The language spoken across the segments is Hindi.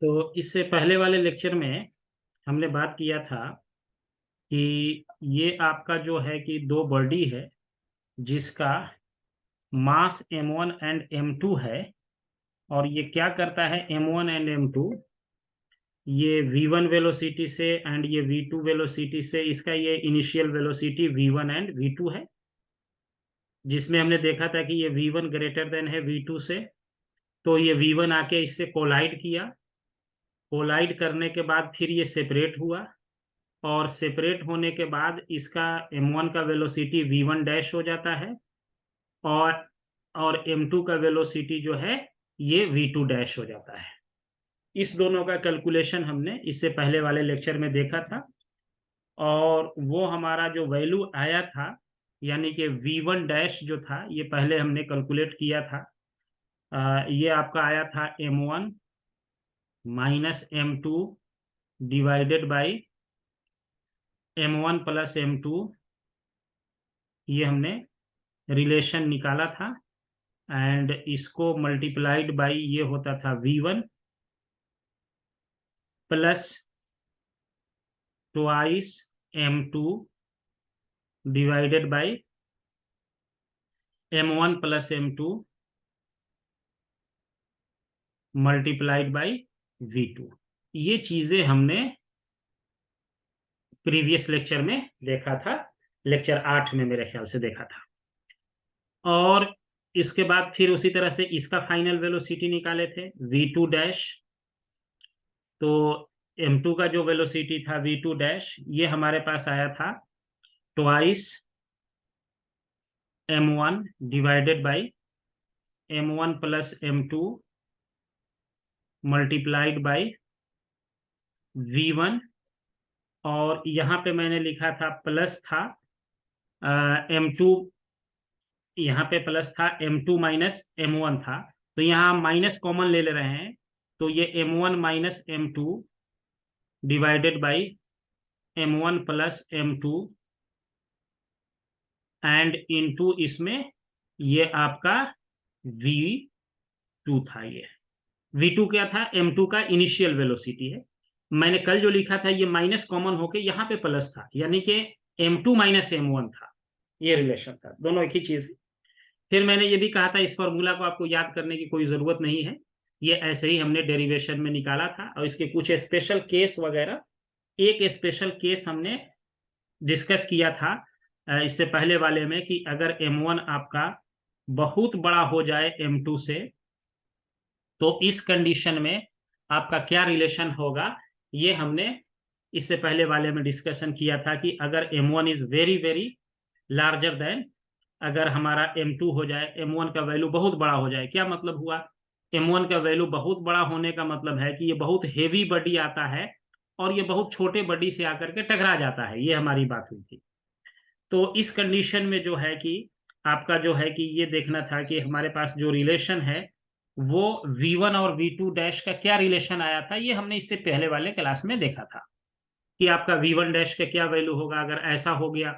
तो इससे पहले वाले लेक्चर में हमने बात किया था कि ये आपका जो है कि दो बॉडी है जिसका मास m1 एंड m2 है। और ये क्या करता है m1 एंड m2, ये v1 वेलोसिटी से एंड ये v2 वेलोसिटी से, इसका ये initial velocity v1 and v2 है, जिसमें हमने देखा था कि ये v1 ग्रेटर देन है v2 से। तो ये v1 आके इससे कोलाइड किया, कोलाइड करने के बाद फिर ये सेपरेट हुआ, और सेपरेट होने के बाद इसका m1 का वेलोसिटी v1 डैश हो जाता है, और m2 का वेलोसिटी जो है ये v2 डैश हो जाता है। इस दोनों का कैलकुलेशन हमने इससे पहले वाले लेक्चर में देखा था, और वो हमारा जो वैल्यू आया था यानी कि v1 डैश जो था ये पहले हमने कैलकुलेट किया था। ये आपका आया था m1 minus m2 divided by m1 plus m2, ये हमने रिलेशन निकाला था, एंड इसको मल्टीप्लाइड बाई ये होता था v1 plus twice m2 divided by m1 plus m2 multiplied by v2। ये चीजें हमने प्रीवियस लेक्चर में देखा था, लेक्चर 8 में मेरे ख्याल से देखा था। और इसके बाद फिर उसी तरह से इसका फाइनल वेलोसिटी निकाले थे v2 डैश। तो m2 का जो वेलोसिटी था v2 डैश, ये हमारे पास आया था twice m1 divided by m1 plus m2 multiplied by v1, और यहाँ पे मैंने लिखा था प्लस था m2, यहाँ पे प्लस था m2 माइनस m1 था, तो यहाँ माइनस कॉमन ले रहे हैं, तो ये m1 minus m2 divided by m1 plus m2 and into इसमें ये आपका v2 था। ये v2 क्या था? m2 का इनिशियल वेलोसिटी है। मैंने कल जो लिखा था ये माइनस कॉमन होके यहाँ पे प्लस था, यानी कि m2 माइनस m1 था, ये रिलेशन था, दोनों एक ही चीज है। फिर मैंने ये भी कहा था इस फॉर्मूला को आपको याद करने की कोई जरूरत नहीं है, ये ऐसे ही हमने डेरिवेशन में निकाला था, और इसके कुछ स्पेशल केस वगैरह, एक स्पेशल केस हमने डिस्कस किया था इससे पहले वाले में, कि अगर m1 आपका बहुत बड़ा हो जाए m2 से, तो इस कंडीशन में आपका क्या रिलेशन होगा, ये हमने इससे पहले वाले में डिस्कशन किया था कि अगर m1 is very very larger than, अगर हमारा m2 हो जाए, m1 का वैल्यू बहुत बड़ा हो जाए, क्या मतलब हुआ? m1 का वैल्यू बहुत बड़ा होने का मतलब है कि ये बहुत हेवी बॉडी आता है और ये बहुत छोटे बॉडी से आकर के टकरा जाता है, ये हमारी बात हुई थी। तो इस कंडीशन में जो है कि आपका जो है कि ये देखना था कि हमारे पास जो रिलेशन है वो v1 और v2 डैश का क्या रिलेशन आया था, ये हमने इससे पहले वाले क्लास में देखा था कि आपका v1 डैश का क्या वैल्यू होगा अगर ऐसा हो गया।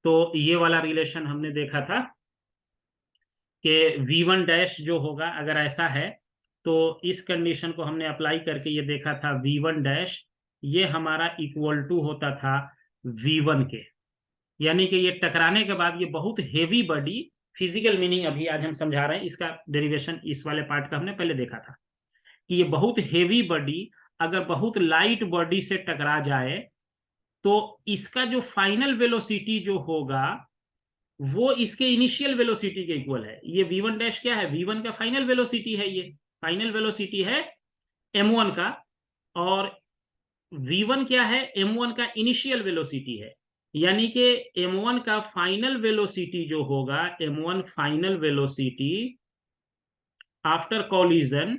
तो ये वाला रिलेशन हमने देखा था कि v1 डैश जो होगा अगर ऐसा है, तो इस कंडीशन को हमने अप्लाई करके ये देखा था v1 डैश ये हमारा इक्वल टू होता था v1 के, यानी कि ये टकराने के बाद ये बहुत हेवी बॉडी, फिजिकल मीनिंग अभी आज हम समझा रहे हैं, इसका डेरिवेशन इस वाले पार्ट का हमने पहले देखा था कि ये बहुत हेवी बॉडी अगर बहुत लाइट बॉडी से टकरा जाए, तो इसका जो फाइनल वेलोसिटी जो होगा वो इसके इनिशियल वेलोसिटी के इक्वल है। ये v1 डैश क्या है? v1 का फाइनल वेलोसिटी है, ये फाइनल वेलोसिटी है m1 का, और v1 क्या है? m1 का इनिशियल वेलोसिटी है, यानी कि m1 का फाइनल वेलोसिटी जो होगा, m1 final velocity after collision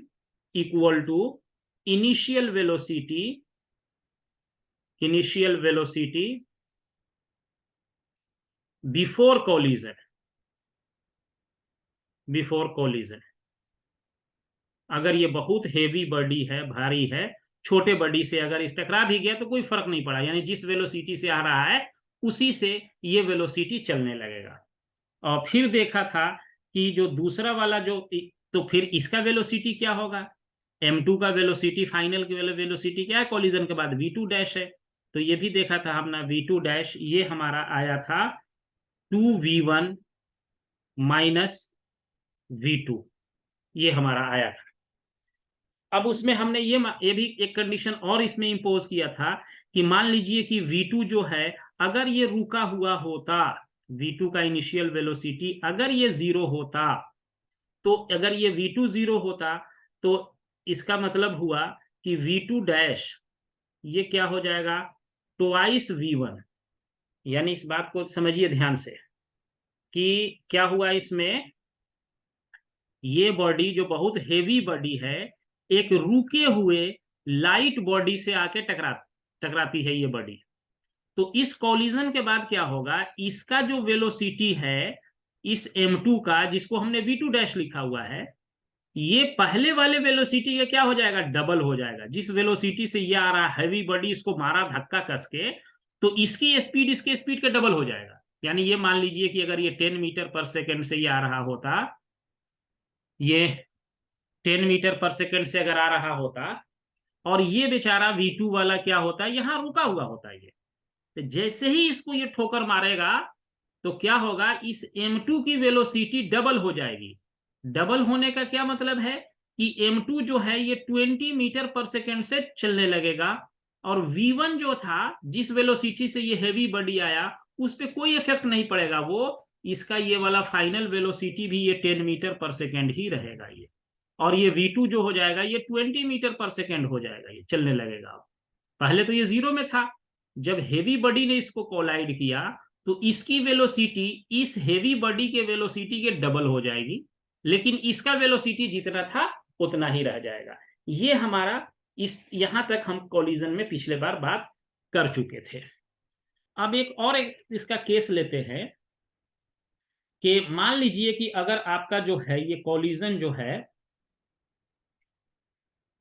equal to initial velocity before collision. अगर ये बहुत हेवी बॉडी है, भारी है, छोटे बॉडी से अगर इस टकरा भी गया तो कोई फर्क नहीं पड़ा, यानी जिस वेलोसिटी से आ रहा है उसी से ये वेलोसिटी चलने लगेगा। और फिर देखा था कि जो दूसरा वाला जो, तो फिर इसका वेलोसिटी क्या होगा? m2 का वेलोसिटी, फाइनल की वेलोसिटी क्या है कॉलिजन के बाद, v2 डैश है। तो ये भी देखा था हमने, v2 डैश ये हमारा आया था 2v1 माइनस v2, ये हमारा आया था। अब उसमें हमने ये भी एक कंडीशन और इसमें इंपोज किया था कि मान लीजिए कि v2 जो है अगर ये रुका हुआ होता, v2 का इनिशियल वेलोसिटी अगर ये 0 होता, तो अगर ये v2 0 होता तो इसका मतलब हुआ कि v2 डैश ये क्या हो जाएगा, ट्वाइस v1। यानी इस बात को समझिए ध्यान से कि क्या हुआ इसमें, ये बॉडी जो बहुत हेवी बॉडी है एक रुके हुए लाइट बॉडी से आके टकराती है ये बॉडी। तो इस कॉलिजन के बाद क्या होगा, इसका जो वेलोसिटी है इस m2 का, जिसको हमने v2 डैश लिखा हुआ है, ये पहले वाले वेलोसिटी का क्या हो जाएगा, डबल हो जाएगा। जिस वेलोसिटी से ये आ रहा हैवी बॉडी, इसको मारा धक्का कस के, तो इसकी स्पीड इसके स्पीड का डबल हो जाएगा। यानी ये मान लीजिए कि अगर ये 10 मीटर पर सेकेंड से ये आ रहा होता, ये 10 मीटर पर सेकेंड से अगर आ रहा होता, और ये बेचारा v2 वाला क्या होता है, यहां रुका हुआ होता है ये, तो जैसे ही इसको ये ठोकर मारेगा तो क्या होगा, इस m2 की वेलोसिटी डबल हो जाएगी। डबल होने का क्या मतलब है कि m2 जो है ये 20 मीटर पर सेकेंड से चलने लगेगा, और v1 जो था जिस वेलोसिटी से ये हेवी बॉडी आया उस पर कोई इफेक्ट नहीं पड़ेगा, वो इसका ये वाला फाइनल वेलोसिटी भी ये 10 मीटर पर सेकेंड ही रहेगा ये, और ये v2 जो हो जाएगा ये 20 मीटर पर सेकेंड हो जाएगा, ये चलने लगेगा। पहले तो ये 0 में था, जब हेवी बॉडी ने इसको कोलाइड किया तो इसकी वेलोसिटी इस हेवी बॉडी के वेलोसिटी के डबल हो जाएगी, लेकिन इसका वेलोसिटी जितना था उतना ही रह जाएगा। ये हमारा इस यहां तक हम कोलिजन में पिछले बार बात कर चुके थे। अब एक इसका केस लेते हैं कि मान लीजिए कि अगर आपका जो है ये कोलिजन जो है,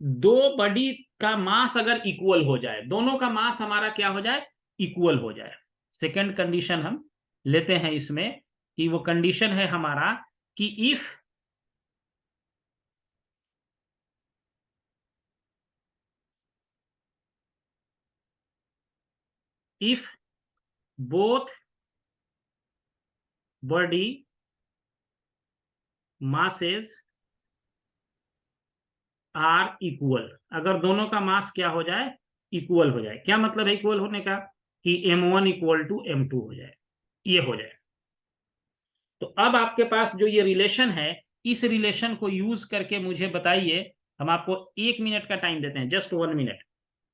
दो बॉडी का मास अगर इक्वल हो जाए, दोनों का मास हमारा क्या हो जाए, इक्वल हो जाए। सेकंड कंडीशन हम लेते हैं इसमें कि वो कंडीशन है हमारा कि if both body masses are equal, अगर दोनों का मास क्या हो जाए, इक्वल हो जाए। क्या मतलब है इक्वल होने का, कि m1 इक्वल टू m2 हो जाए, ये हो जाए। तो अब आपके पास जो ये रिलेशन है, इस रिलेशन को यूज करके मुझे बताइए, हम आपको 1 मिनट का टाइम देते हैं, जस्ट 1 मिनट।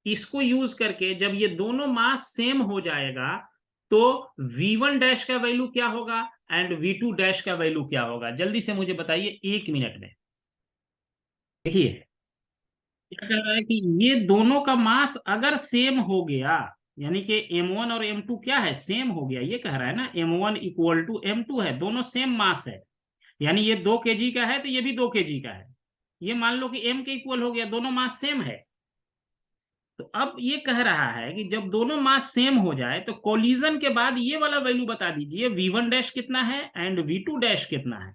इसको यूज करके जब ये दोनों मास सेम हो जाएगा तो v1 डैश का वैल्यू क्या होगा एंड v2 डैश का वैल्यू क्या होगा, जल्दी से मुझे बताइए 1 मिनट में। देखिए क्या कह रहा है कि ये दोनों का मास अगर सेम हो गया, यानी कि m1 और m2 क्या है, सेम हो गया, ये कह रहा है ना, m1 इक्वल टू m2 है, दोनों सेम मास है। यानी ये 2 kg का है तो ये भी 2 kg का है, ये मान लो कि m के इक्वल हो गया, दोनों मास सेम है। तो अब ये कह रहा है कि जब दोनों मास सेम हो जाए तो कोलिजन के बाद ये वाला वैल्यू बता दीजिए, v1 डैश कितना है एंड v2 डैश कितना है।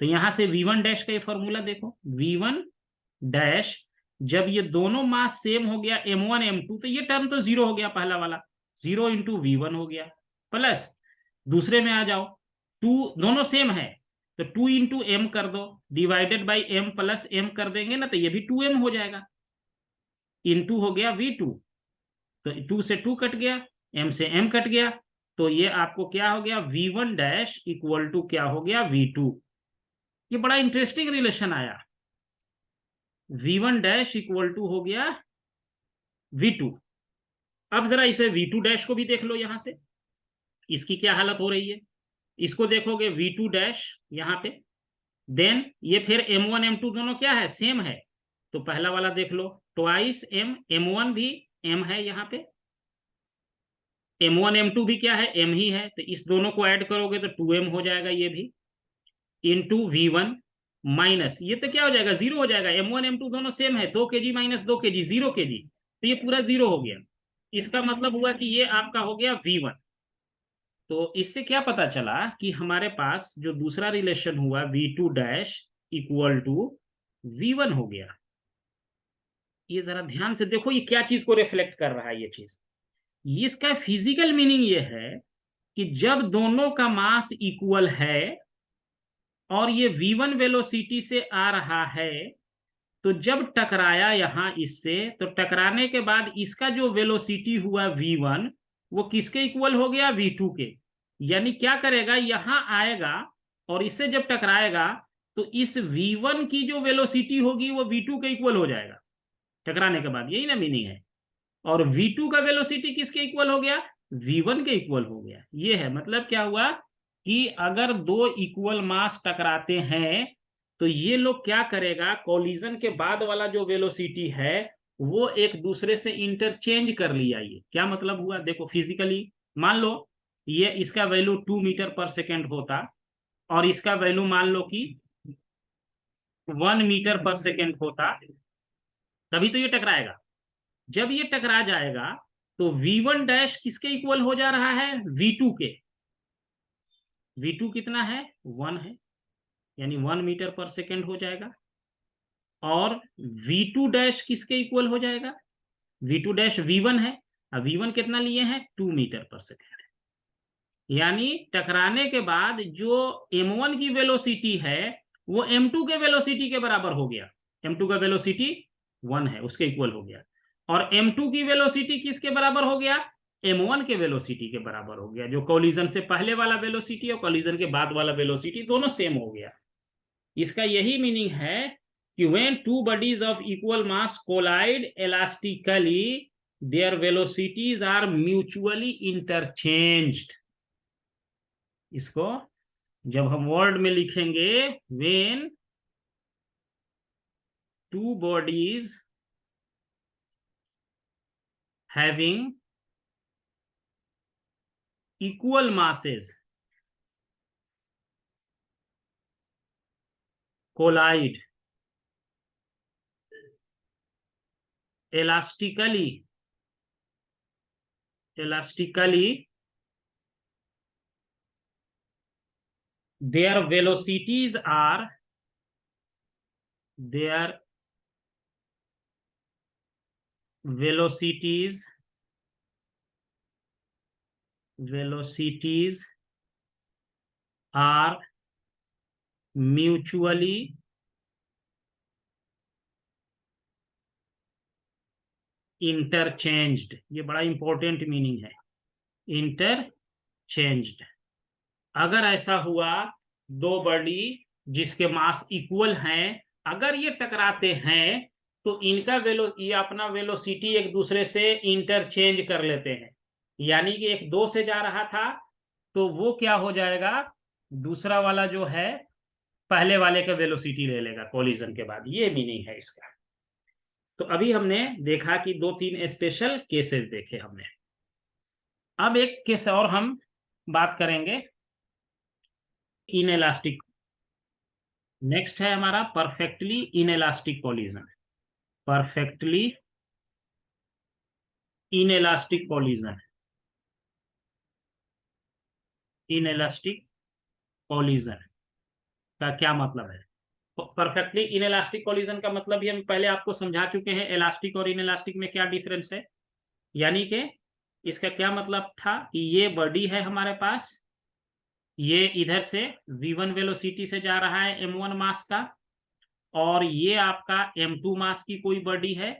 तो यहां से v1 डैश का ये फॉर्मूला देखो, v1 डैश जब ये दोनों मास सेम हो गया m1 m2, तो ये टर्म तो 0 हो गया, पहला वाला 0 इंटू v1 हो गया, प्लस दूसरे में आ जाओ, 2 दोनों सेम है तो 2 इंटू एम कर दो, divided by m plus m कर देंगे ना, तो ये भी 2m हो जाएगा, इंटू हो गया v2, तो 2 से 2 कट गया, m से m कट गया, तो ये आपको क्या हो गया, v1 डैश इक्वल टू क्या हो गया, v2। ये बड़ा इंटरेस्टिंग रिलेशन आया, v1 डैश इक्वल टू हो गया v2। अब जरा इसे v2 डैश को भी देख लो, यहां से इसकी क्या हालत हो रही है, इसको देखोगे v2 डैश यहां पे, देन ये फिर m1 m2 दोनों क्या है, सेम है, तो पहला वाला देख लो, ट्वाइस m, m1 भी m है यहाँ पे, m1 m2 भी क्या है, m ही है, तो इस दोनों को ऐड करोगे तो 2m हो जाएगा ये भी, इंटू v1 माइनस ये तो क्या हो जाएगा, 0 हो जाएगा, m1 m2 दोनों सेम है, 2 kg माइनस 2 kg 0 kg, तो ये पूरा 0 हो गया। इसका मतलब हुआ कि ये आपका हो गया v1। तो इससे क्या पता चला कि हमारे पास जो दूसरा रिलेशन हुआ v2 dash equal to v1 हो गया। ये जरा ध्यान से देखो, ये क्या चीज को रिफ्लेक्ट कर रहा है ये चीज। इसका फिजिकल मीनिंग ये है कि जब दोनों का मास इक्वल है और ये v1 वेलोसिटी से आ रहा है, तो जब टकराया यहां इससे, तो टकराने के बाद इसका जो वेलोसिटी हुआ v1 वो किसके इक्वल हो गया, v2 के। यानी क्या करेगा, यहां आएगा और इससे जब टकराएगा तो इस v1 की जो वेलोसिटी होगी वो v2 के इक्वल हो जाएगा टकराने के बाद, यही ना मीनिंग है। और v2 का वेलोसिटी किसके इक्वल हो गया, v1 के इक्वल हो गया। ये है मतलब क्या हुआ कि अगर दो इक्वल मास टकराते हैं तो ये लोग क्या करेगा, कोलिजन के बाद वाला जो वेलोसिटी है वो एक दूसरे से इंटरचेंज कर लिया। ये क्या मतलब हुआ, देखो फिजिकली मान लो ये इसका वैल्यू 2 मीटर पर सेकेंड होता और इसका वैल्यू मान लो कि 1 मीटर पर सेकेंड होता, तभी तो ये टकराएगा। जब ये टकरा जाएगा तो v1 डैश किसके इक्वल हो जा रहा है, v2 के। v2 कितना है, 1 है, यानी 1 मीटर पर सेकेंड हो जाएगा। और v2 डैश किसके इक्वल हो जाएगा, v2 डैश v1 है। अब v1 कितना लिए हैं, 2 मीटर पर सेकेंड। यानी टकराने के बाद जो m1 की वेलोसिटी है वो m2 के वेलोसिटी के बराबर हो गया। m2 का वेलोसिटी 1 है, उसके इक्वल हो गया। और m2 की वेलोसिटी किसके बराबर हो गया, m1 के वेलोसिटी के बराबर हो गया। जो कोलिजन से पहले वाला वेलोसिटी और कोलिजन के बाद वाला वेलोसिटी दोनों सेम हो गया। इसका यही मीनिंग है कि when two bodies of equal mass collide elastically their velocities are mutually interchanged। इसको जब हम वर्ड में लिखेंगे, when two bodies having equal masses collide elastically their velocities are are mutually interchanged. ये बड़ा इंपॉर्टेंट मीनिंग है, इंटरचेंज्ड। अगर ऐसा हुआ दो बॉडी जिसके मास इक्वल हैं, अगर ये टकराते हैं तो इनका ये अपना वेलोसिटी एक दूसरे से इंटरचेंज कर लेते हैं। यानी कि एक 2 से जा रहा था तो वो क्या हो जाएगा, दूसरा वाला जो है पहले वाले का वेलोसिटी ले लेगा कोलिजन के बाद। ये मीनिंग है इसका। तो अभी हमने देखा कि 2-3 स्पेशल केसेस देखे हमने। अब एक केस और हम बात करेंगे, इनएलास्टिक। नेक्स्ट है हमारा perfectly inelastic collision. Perfectly inelastic collision. Inelastic collision का क्या मतलब है? परफेक्टली इनएलास्टिक कोलिजन का मतलब भी हम पहले आपको समझा चुके हैं, इलास्टिक और इनएलास्टिक में क्या डिफरेंस है। यानी कि इसका क्या मतलब था कि ये बॉडी है हमारे पास, ये इधर से v1 वेलोसिटी से जा रहा है m1 मास का, और ये आपका m2 मास की कोई बॉडी है।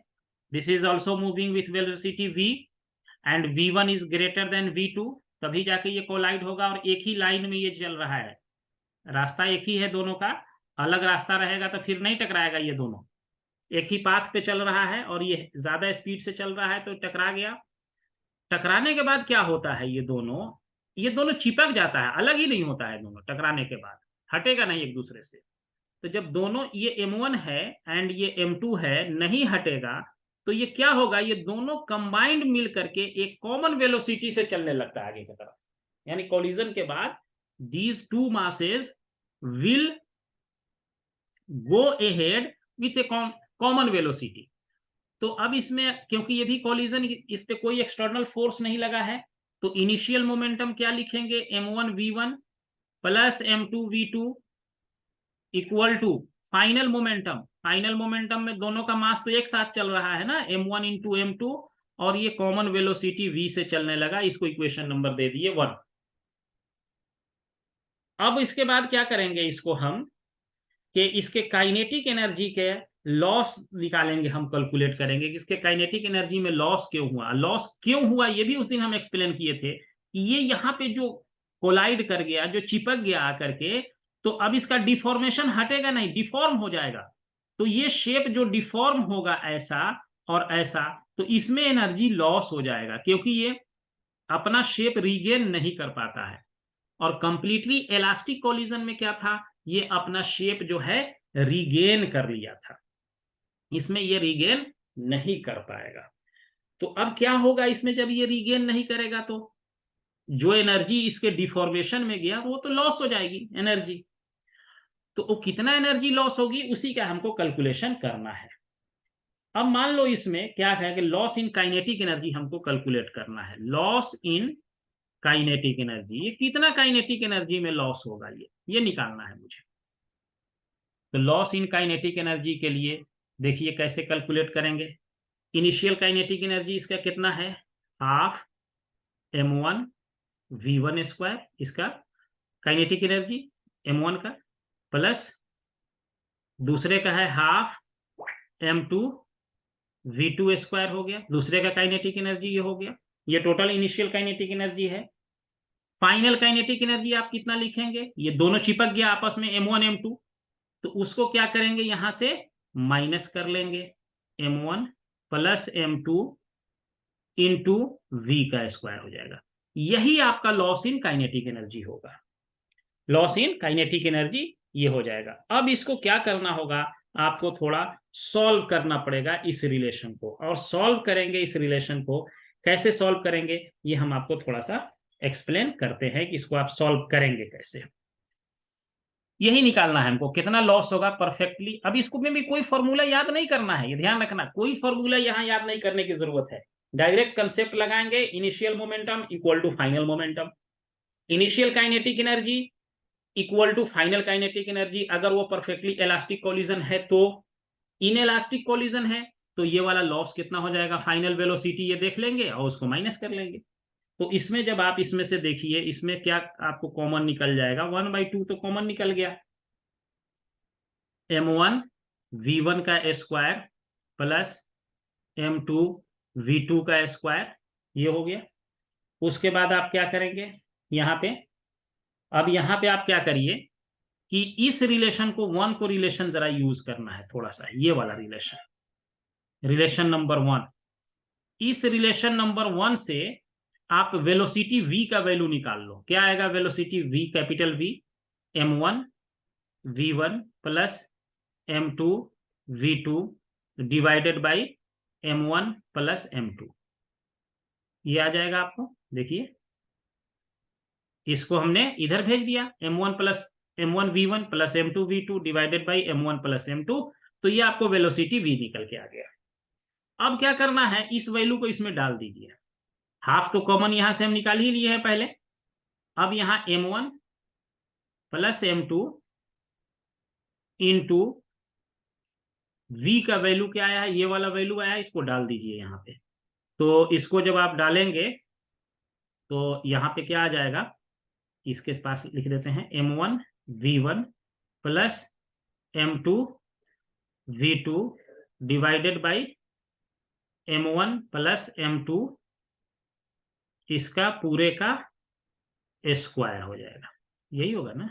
This is also moving with velocity v and v1 is greater than v2, तभी जाके ये कोलाइड होगा और एक ही लाइन में ये चल रहा है। रास्ता एक ही है दोनों का, अलग रास्ता रहेगा तो फिर नहीं टकराएगा। ये दोनों एक ही पाथ पे चल रहा है और ये ज्यादा स्पीड से चल रहा है तो टकरा गया। टकराने के बाद क्या होता है, ये दोनों चिपक जाता है, अलग ही नहीं होता है। दोनों टकराने के बाद हटेगा नहीं एक दूसरे से। तो जब दोनों ये m1 है एंड ये m2 है, नहीं हटेगा, तो ये क्या होगा, ये दोनों कंबाइंड मिल करके एक कॉमन वेलोसिटी से चलने लगता है आगे की तरफ। यानी कोलिजन के बाद these two masses will go ahead with a common velocity। तो अब इसमें क्योंकि ये भी कोलिजन, इस पे कोई एक्सटर्नल फोर्स नहीं लगा है, तो इनिशियल मोमेंटम क्या लिखेंगे, m1 v1 plus m2 v2 equal to final momentum final momentum में दोनों का मास तो एक साथ चल रहा है ना, m1 इंटू m2, और ये कॉमन वेलोसिटी v से चलने लगा। इसको इक्वेशन नंबर दे दिए 1। अब इसके बाद क्या करेंगे, इसको हम कि इसके काइनेटिक एनर्जी के लॉस निकालेंगे, हम कैलकुलेट करेंगे कि इसके काइनेटिक एनर्जी में लॉस क्यों हुआ। लॉस क्यों हुआ ये भी उस दिन हम एक्सप्लेन किए थे कि ये यहाँ पे जो कोलाइड कर गया, जो चिपक गया आकर के, तो अब इसका डिफॉर्मेशन हटेगा नहीं, डिफॉर्म हो जाएगा। तो ये शेप जो डिफॉर्म होगा ऐसा और ऐसा, तो इसमें एनर्जी लॉस हो जाएगा, क्योंकि ये अपना शेप रीगेन नहीं कर पाता है। और कंप्लीटली इलास्टिक कोलिजन में क्या था, ये अपना शेप जो है रीगेन कर लिया था, इसमें ये रीगेन नहीं कर पाएगा। तो अब क्या होगा इसमें, जब ये रीगेन नहीं करेगा तो जो एनर्जी इसके डिफॉर्मेशन में गया वो तो लॉस हो जाएगी एनर्जी। तो वो कितना एनर्जी लॉस होगी उसी का हमको कैलकुलेशन करना है। अब मान लो इसमें क्या है कि लॉस इन काइनेटिक एनर्जी हमको कैलकुलेट करना है। लॉस इन काइनेटिक एनर्जी, ये कितना काइनेटिक एनर्जी में लॉस होगा ये निकालना है मुझे। तो लॉस इन काइनेटिक एनर्जी के लिए देखिए कैसे कैलकुलेट करेंगे। इनिशियल काइनेटिक एनर्जी इसका कितना है, हाफ m1 v1 स्क्वायर, इसका काइनेटिक एनर्जी m1 का, प्लस दूसरे का है हाफ m2 v2 स्क्वायर हो गया, दूसरे का काइनेटिक एनर्जी ये हो गया। ये टोटल इनिशियल काइनेटिक एनर्जी है। फाइनल काइनेटिक एनर्जी आप कितना लिखेंगे, ये दोनों चिपक गया आपस में m1 m2, तो उसको क्या करेंगे, यहां से माइनस कर लेंगे, m1 plus m2 into v का स्क्वायर हो जाएगा। यही आपका लॉस इन काइनेटिक एनर्जी होगा। लॉस इन काइनेटिक एनर्जी ये हो जाएगा। अब इसको क्या करना होगा, आपको थोड़ा सॉल्व करना पड़ेगा इस रिलेशन को, और सॉल्व करेंगे इस रिलेशन को। कैसे सॉल्व करेंगे ये हम आपको थोड़ा सा एक्सप्लेन करते हैं कि इसको आप सॉल्व करेंगे कैसे। यही निकालना है हमको, कितना लॉस होगा परफेक्टली। अब इसको में भी कोई फॉर्मूला याद नहीं करना है, ये ध्यान रखना, कोई फॉर्मूला यहाँ याद नहीं करने की जरूरत है। डायरेक्ट कंसेप्ट लगाएंगे, initial momentum equal to final momentum, initial kinetic energy equal to final kinetic energy. अगर वो परफेक्टली इलास्टिक कोलिजन है तो, इन इलास्टिक कोलिजन है तो ये वाला लॉस कितना हो जाएगा, फाइनल वेलोसिटी ये देख लेंगे और उसको माइनस कर लेंगे। तो इसमें जब आप इसमें से देखिए, इसमें क्या आपको कॉमन निकल जाएगा, 1/2 तो कॉमन निकल गया, m1 v1 का स्क्वायर प्लस m2 v2 का स्क्वायर, ये हो गया। उसके बाद आप क्या करेंगे यहाँ पे, अब यहाँ पे आप क्या करिए कि इस रिलेशन को, वन को रिलेशन जरा यूज करना है थोड़ा सा, ये वाला रिलेशन, रिलेशन नंबर 1। इस रिलेशन नंबर 1 से आप वेलोसिटी v का वैल्यू निकाल लो। क्या आएगा velocity v, capital V, m1 v1 plus m2 v2 divided by m1 plus m2, ये आ जाएगा आपको। देखिए इसको हमने इधर भेज दिया, m1 v1 plus m2 v2 divided by m1 plus m2, तो ये आपको वेलोसिटी v निकल के आ गया। अब क्या करना है, इस वैल्यू को इसमें डाल दीजिए। हाफ तो कॉमन यहां से हम निकाल ही लिए हैं पहले। अब यहां m1 plus m2 into v का वैल्यू क्या आया है, ये वाला वैल्यू आया है, इसको डाल दीजिए यहाँ पे। तो इसको जब आप डालेंगे तो यहाँ पे क्या आ जाएगा, इसके पास लिख देते हैं m1 v1 plus m2 v2 divided by m1 plus m2, इसका पूरे का स्क्वायर हो जाएगा। यही होगा ना,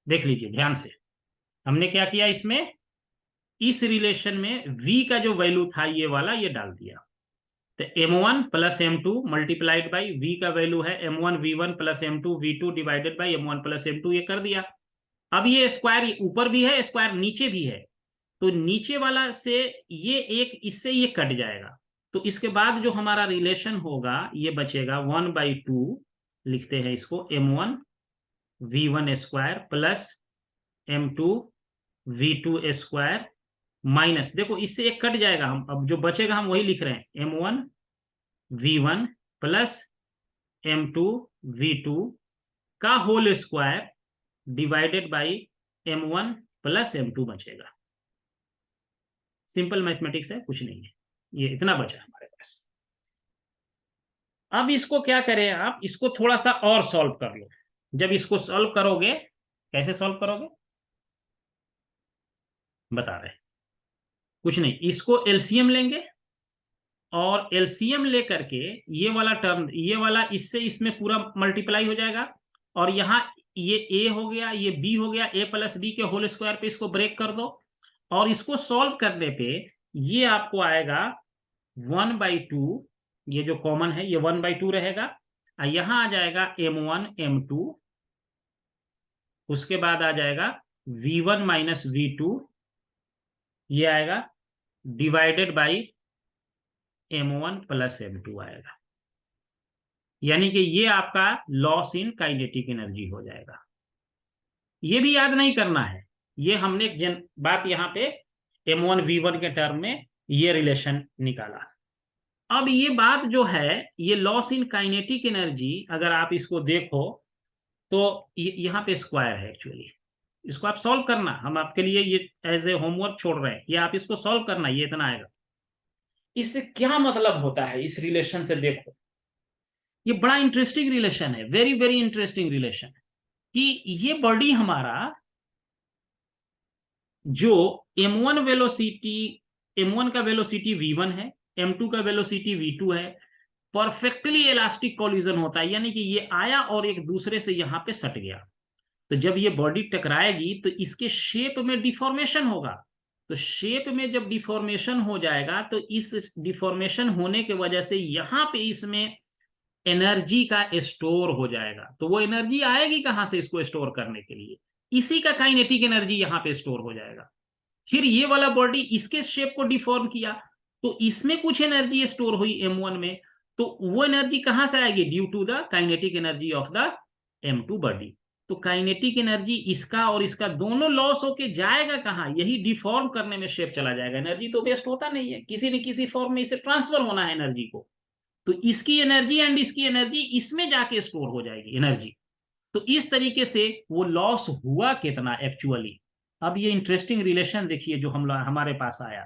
देख लीजिए ध्यान से। हमने क्या किया, इसमें इस रिलेशन में v का जो वैल्यू था ये वाला, ये डाल दिया। तो m1 plus m2 multiplied by v का वैल्यू है m1 v1 plus m2 v2 divided by m1 plus m2, ये कर दिया। अब ये स्क्वायर ऊपर भी है, स्क्वायर नीचे भी है, तो नीचे वाला से ये एक, इससे ये कट जाएगा। तो इसके बाद जो हमारा रिलेशन होगा ये बचेगा 1/2, लिखते हैं इसको, m1 v1 square plus m2 v2 square minus, देखो इससे एक कट जाएगा, हम अब जो बचेगा हम वही लिख रहे हैं, m1 v1 plus m2 v2 का whole square divided by m1 plus m2 बचेगा। सिंपल मैथमेटिक्स है, कुछ नहीं है, ये इतना बचा हमारे पास। अब इसको क्या करें आप, इसको थोड़ा सा और सॉल्व कर लो। जब इसको सॉल्व करोगे, कैसे सॉल्व करोगे बता रहे, कुछ नहीं, इसको एलसीएम लेंगे और एलसीएम लेकर के ये वाला टर्म, ये वाला इससे इसमें पूरा मल्टीप्लाई हो जाएगा, और यहाँ ये ए हो गया, ये बी हो गया, ए प्लस बी के होल स्क्वायर पे इसको ब्रेक कर दो, और इसको सॉल्व करने पे ये आपको आएगा 1/2, ये जो कॉमन है ये 1/2 रहेगा, और यहां आ जाएगा m1 m2, उसके बाद आ जाएगा v1 माइनस v2, ये आएगा divided by m1 plus m2 आएगा, यानी कि ये आपका लॉस इन काइनेटिक एनर्जी हो जाएगा। ये भी याद नहीं करना है, ये हमने बात यहाँ पे m1 v1 के टर्म में ये रिलेशन निकाला। अब ये बात जो है, ये लॉस इन काइनेटिक एनर्जी अगर आप इसको देखो तो यहाँ पे स्क्वायर है एक्चुअली, इसको आप सॉल्व करना, हम आपके लिए ये एज ए होमवर्क छोड़ रहे हैं, ये आप इसको सॉल्व करना, ये इतना आएगा। इससे क्या मतलब होता है इस रिलेशन से, देखो ये बड़ा इंटरेस्टिंग रिलेशन है, वेरी वेरी इंटरेस्टिंग रिलेशन, कि ये बॉडी हमारा जो m1 वेलोसिटी, m1 का वेलोसिटी v1 है, m2 का वेलोसिटी v2 है, परफेक्टली इलास्टिक कॉलिजन होता है, यानी कि ये आया और एक दूसरे से यहां पे सट गया, तो जब ये बॉडी टकराएगी तो इसके शेप में डिफॉर्मेशन होगा, तो शेप में जब डिफॉर्मेशन हो जाएगा तो इस डिफॉर्मेशन होने की वजह से यहां पे इसमें एनर्जी का स्टोर हो जाएगा, तो वो एनर्जी आएगी कहां से इसको स्टोर करने के लिए, इसी का काइनेटिक एनर्जी यहां पे स्टोर हो जाएगा। फिर ये वाला बॉडी इसके शेप को डिफॉर्म किया, तो इसमें कुछ एनर्जी स्टोर हुई m1 में, तो वो एनर्जी कहां से आएगी, due to the kinetic energy of the m2 body. तो काइनेटिक एनर्जी इसका और इसका दोनों लॉस होके जाएगा कहां, यही डिफॉर्म करने में शेप चला जाएगा, एनर्जी तो वेस्ट होता नहीं है, किसी न किसी फॉर्म में इसे ट्रांसफर होना है एनर्जी को, तो इसकी एनर्जी एंड इसकी एनर्जी इसमें जाके स्टोर हो जाएगी एनर्जी। तो इस तरीके से वो लॉस हुआ कितना एक्चुअली। अब ये इंटरेस्टिंग रिलेशन देखिए जो हमारे पास आया,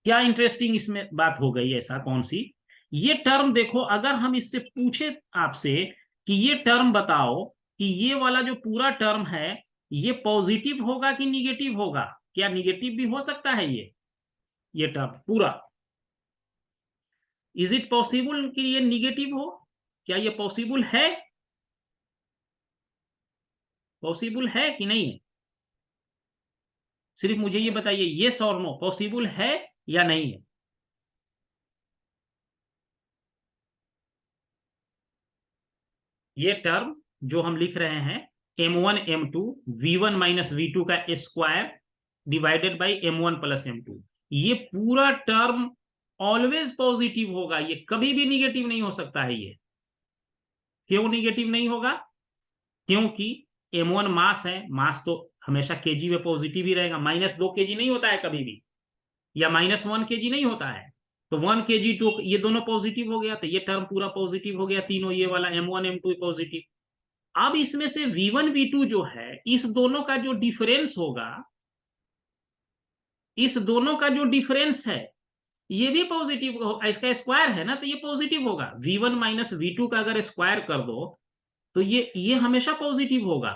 क्या इंटरेस्टिंग इसमें बात हो गई, ऐसा कौन सी, ये टर्म देखो, अगर हम इससे पूछे आपसे कि ये टर्म बताओ कि ये वाला जो पूरा टर्म है ये पॉजिटिव होगा कि निगेटिव होगा, क्या निगेटिव भी हो सकता है ये टर्म पूरा, इज इट पॉसिबल कि ये निगेटिव हो, क्या ये पॉसिबल है, पॉसिबल है कि नहीं है, सिर्फ मुझे ये बताइए, यस और नो, पॉसिबल है या नहीं है। ये टर्म जो हम लिख रहे हैं m1 m2 v1 minus v2 का square divided by m1 plus m2, ये पूरा टर्म ऑलवेज पॉजिटिव होगा, ये कभी भी निगेटिव नहीं हो सकता है। ये क्यों निगेटिव नहीं होगा, क्योंकि m1 मास है, मास तो हमेशा केजी में पॉजिटिव ही रहेगा, -2 kg नहीं होता है कभी भी, या -1 kg नहीं होता है, तो 1 kg 2 ये दोनों पॉजिटिव हो गया, तो ये टर्म पूरा पॉजिटिव हो गया, तीनों ये वाला m1 m2 पॉजिटिव। अब इसमें से v1 v2 जो है, इस दोनों का जो डिफरेंस होगा, इस दोनों का जो डिफरेंस है ये भी पॉजिटिव, इसका स्क्वायर है ना, तो ये पॉजिटिव होगा, v1 माइनस v2 का अगर स्क्वायर कर दो तो ये हमेशा पॉजिटिव होगा।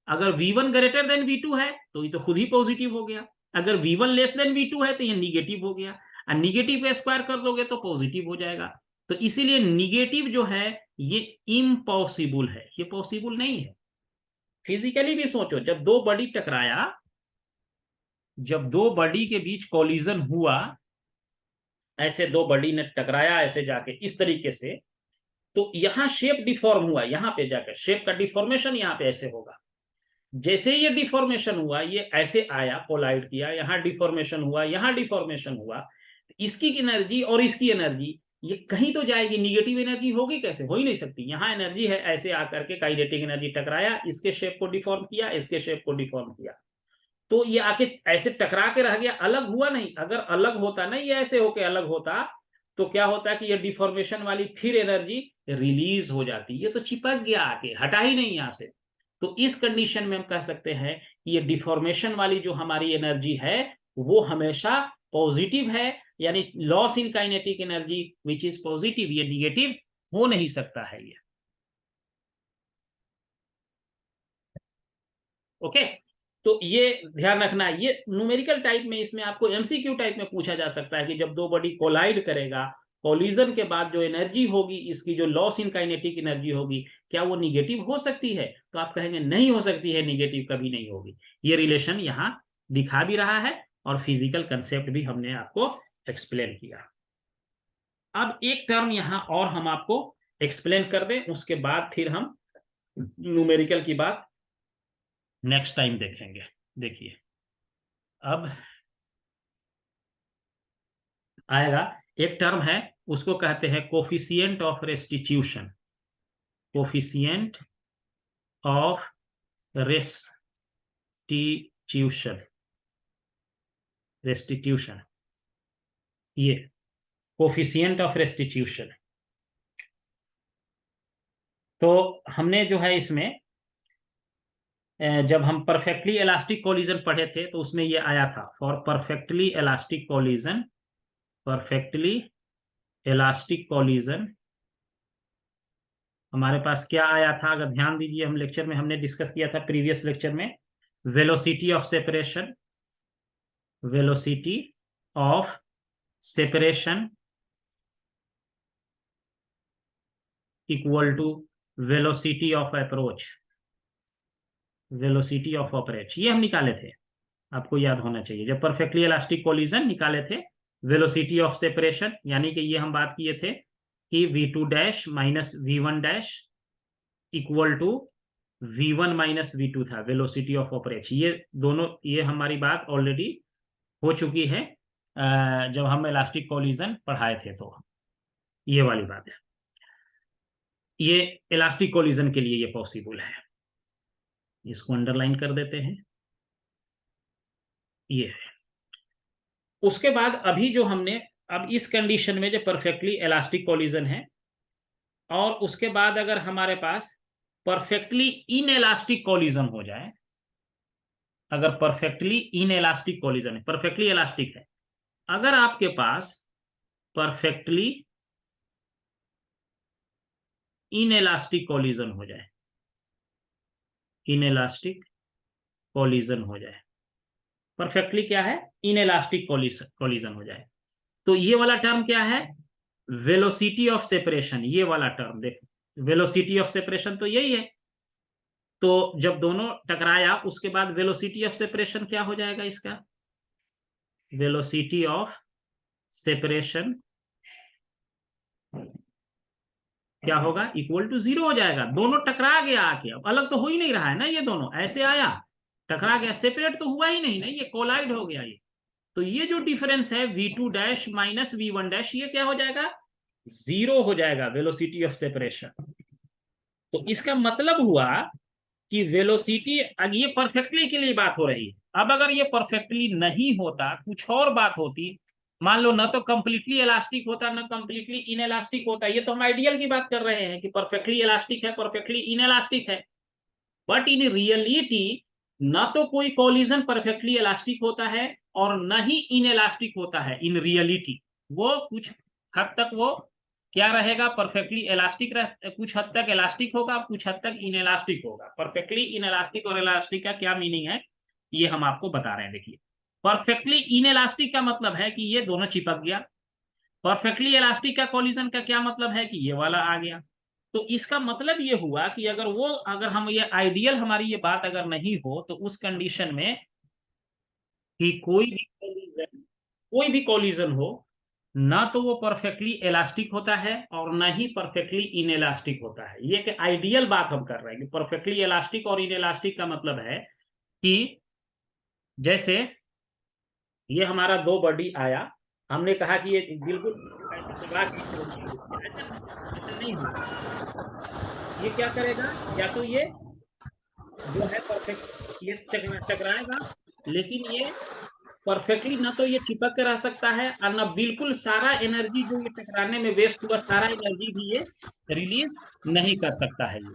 अगर v1 ग्रेटर देन v2 है तो ये तो खुद ही पॉजिटिव हो गया, अगर v1 लेस देन v2 है तो ये निगेटिव हो गया, और निगेटिव का स्क्वायर कर दोगे तो पॉजिटिव हो जाएगा। तो इसीलिए निगेटिव जो है ये इम्पॉसिबल है, ये पॉसिबल नहीं है। फिजिकली भी सोचो, जब दो बॉडी टकराया, जब दो बॉडी के बीच कोलिजन हुआ, ऐसे दो बॉडी ने टकराया ऐसे जाके इस तरीके से, तो यहां शेप डिफॉर्म हुआ, यहां पे जाकर शेप का डिफॉर्मेशन यहां पे ऐसे होगा, जैसे ये डिफॉर्मेशन हुआ ये ऐसे आया, कोलाइड किया, यहां डिफॉर्मेशन हुआ, यहां डिफॉर्मेशन हुआ, इसकी एनर्जी और इसकी एनर्जी ये कहीं तो जाएगी, निगेटिव एनर्जी होगी कैसे, हो ही नहीं सकती, यहां एनर्जी है, ऐसे आकर के काइनेटिक एनर्जी टकराया, इसके शेप को डिफॉर्म किया, इसके शेप को डिफॉर्म किया, तो ये आके ऐसे टकरा के रह गया, अलग हुआ नहीं। अगर अलग होता ना, ये ऐसे होके अलग होता तो क्या होता कि ये डिफॉर्मेशन वाली फिर एनर्जी रिलीज हो जाती, ये तो चिपक गया आके, हटा ही नहीं यहां से। तो इस कंडीशन में हम कह सकते हैं कि ये डिफॉर्मेशन वाली जो हमारी एनर्जी है वो हमेशा पॉजिटिव है, यानी loss in kinetic energy which is positive, ये निगेटिव हो नहीं सकता है ये। ओके, तो ये ध्यान रखना है। ये न्यूमेरिकल टाइप में, इसमें आपको एमसीक्यू टाइप में पूछा जा सकता है कि जब दो बॉडी कोलाइड करेगा, कोलिजन के बाद जो एनर्जी होगी, इसकी जो लॉस इन काइनेटिक एनर्जी होगी, क्या वो निगेटिव हो सकती है? तो आप कहेंगे नहीं हो सकती है, निगेटिव कभी नहीं होगी। ये रिलेशन यहाँ दिखा भी रहा है और फिजिकल कंसेप्ट भी हमने आपको एक्सप्लेन किया। अब एक टर्म यहाँ और हम आपको एक्सप्लेन कर दें, उसके बाद फिर हम न्यूमेरिकल की बात नेक्स्ट टाइम देखेंगे। देखिए, अब आएगा एक टर्म है, उसको कहते हैं coefficient of restitution. Coefficient of restitution, restitution, ये कोफिशिएंट ऑफ रेस्टिट्यूशन। तो हमने जो है इसमें जब हम परफेक्टली इलास्टिक कोलिजन पढ़े थे तो उसमें ये आया था, for perfectly elastic collision, perfectly elastic collision हमारे पास क्या आया था? अगर ध्यान दीजिए, हम लेक्चर में हमने डिस्कस किया था, प्रीवियस लेक्चर में, velocity of separation, velocity of separation equal to velocity of approach, velocity of approach, ये हम निकाले थे, आपको याद होना चाहिए। जब परफेक्टली इलास्टिक कोलिजन निकाले थे, वेलोसिटी ऑफ सेपरेशन, यानी कि ये हम बात किए थे कि v2 dash minus v1 dash equal to v1 minus v2 था, वेलोसिटी ऑफ अप्रोच। ये दोनों, ये हमारी बात ऑलरेडी हो चुकी है जब हम इलास्टिक कोलिजन पढ़ाए थे, तो ये वाली बात है। ये इलास्टिक कोलिजन के लिए ये पॉसिबल है, इसको अंडरलाइन कर देते हैं। ये है। उसके बाद अभी जो हमने, अब इस कंडीशन में जो परफेक्टली इलास्टिक कोलिजन है, और उसके बाद अगर हमारे पास परफेक्टली इनइलास्टिक कोलिजन हो जाए, अगर परफेक्टली इनइलास्टिक कोलिजन है, परफेक्टली इलास्टिक है, अगर आपके पास परफेक्टली इनइलास्टिक कोलिजन हो जाए, इनइलास्टिक कोलिजन हो जाए, परफेक्टली क्या है, इनइलास्टिक कोलिजन हो जाए, तो ये वाला टर्म क्या है, वेलोसिटी ऑफ सेपरेशन। ये वाला टर्म देखो, वेलोसिटी ऑफ सेपरेशन तो यही है। तो जब दोनों टकराया, उसके बाद वेलोसिटी ऑफ सेपरेशन क्या हो जाएगा इसका, वेलोसिटी ऑफ सेपरेशन क्या होगा, इक्वल टू 0 हो जाएगा। दोनों टकरा गया आके, अब अलग तो हो ही नहीं रहा है ना, ये दोनों ऐसे आया, टकरा गया, सेपरेट तो हुआ ही नहीं ना, ये कोलाइड हो गया ये। तो ये जो डिफरेंस है v2 dash minus v1 dash, ये क्या हो जाएगा, 0 हो जाएगा, वेलोसिटी ऑफ सेपरेशन। तो इसका मतलब हुआ कि वेलोसिटी, अब ये परफेक्टली के लिए बात हो रही है। अब अगर ये परफेक्टली नहीं होता, कुछ और बात होती, मान लो ना तो कंप्लीटली इलास्टिक होता, ना कंप्लीटली इनइलास्टिक होता, ये तो हम आइडियल की बात कर रहे हैं कि परफेक्टली इलास्टिक है, परफेक्टली इनइलास्टिक है, बट इन रियलिटी ना तो कोई कोलिजन परफेक्टली इलास्टिक होता है और न ही इनइलास्टिक होता है। इन रियलिटी वो कुछ हद तक वो क्या रहेगा, परफेक्टली इलास्टिक कुछ हद तक इलास्टिक होगा, कुछ हद तक इनइलास्टिक होगा। परफेक्टली इनइलास्टिक और इलास्टिक का क्या मीनिंग है, ये हम आपको बता रहे हैं। देखिए, परफेक्टली इनइलास्टिक का मतलब है कि ये दोनों चिपक गया। परफेक्टली इलास्टिक का कोलिजन का क्या मतलब है कि ये वाला आ गया। तो इसका मतलब ये हुआ कि अगर हम ये आइडियल, हमारी ये बात अगर नहीं हो, तो उस कंडीशन में कि कोई भी कोलिजन हो, ना तो वो परफेक्टली इलास्टिक होता है और ना ही परफेक्टली इनइलास्टिक होता है। ये कि आइडियल बात हम कर रहे हैं कि परफेक्टली इलास्टिक और इनइलास्टिक का मतलब है कि जैसे ये हमारा दो बॉडी आया, हमने कहा कि ये बिल्कुल ऐसा नहीं होगा। ये क्या करेगा, या तो ये जो है परफेक्ट, ये टकराएगा, लेकिन ये परफेक्टली ना तो ये चिपक के रह सकता है, और ना बिल्कुल सारा एनर्जी जो ये टकराने में वेस्ट हुआ, सारा एनर्जी भी ये रिलीज नहीं कर सकता है ये।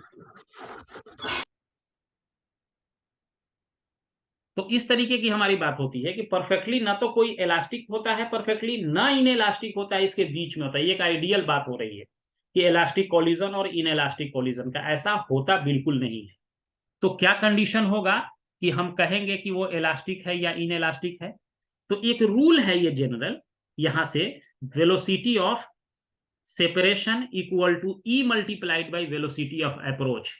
तो इस तरीके की हमारी बात होती है कि परफेक्टली ना तो कोई इलास्टिक होता है परफेक्टली, ना इन इलास्टिक होता है, इसके बीच में होता है। ये एक आइडियल बात हो रही है कि इलास्टिक कोलिजन और इन इलास्टिक कोलिजन का, ऐसा होता बिल्कुल नहीं है। तो क्या कंडीशन होगा कि हम कहेंगे कि वो इलास्टिक है या इन इलास्टिक है? तो एक रूल है ये जनरल, यहां से velocity of separation equal to e multiplied by velocity of approach,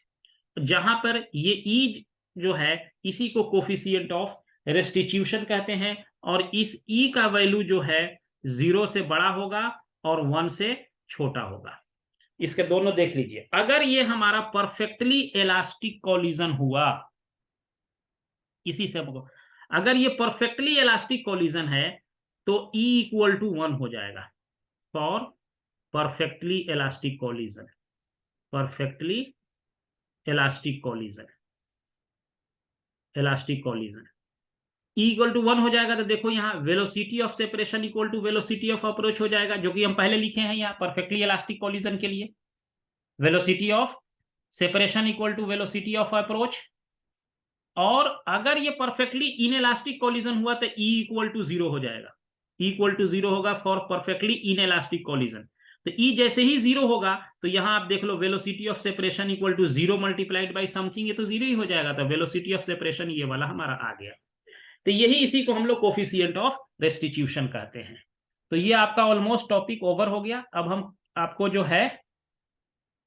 जहां पर ये ई जो है इसी को कोफिशिएंट ऑफ रेस्टिट्यूशन कहते हैं, और इस ई का वैल्यू जो है 0 से बड़ा होगा और 1 से छोटा होगा। इसके दोनों देख लीजिए। अगर ये हमारा परफेक्टली इलास्टिक कोलिजन हुआ, इसी से अगर ये परफेक्टली इलास्टिक कोलिजन है तो E इक्वल टू 1 हो जाएगा for perfectly elastic collision. Perfectly elastic collision, elastic collision E equal to 1 हो जाएगा। तो देखो यहाँ velocity of separation equal to velocity of approach हो जाएगा, जो कि हम पहले लिखे हैं यहाँ परफेक्टली इलास्टिक कोलिजन के लिए। Velocity of separation equal to velocity of approach. और अगर ये परफेक्टली इनइलास्टिक कोलिजन हुआ तो E इक्वल टू 0 हो जाएगा। E इक्वल टू 0 होगा फॉर परफेक्टली इनइलास्टिक कोलिजन। तो E जैसे ही 0 होगा तो यहां आप देख लो velocity of separation equal to 0 multiplied by something, ये तो 0 ही हो जाएगा। तो वेलोसिटी ऑफ सेपरेशन ये वाला हमारा आ गया। तो यही, इसी को हम लोग कोफिशिएंट ऑफ रेस्टिट्यूशन कहते हैं। तो ये आपका ऑलमोस्ट टॉपिक ओवर हो गया। अब हम आपको जो है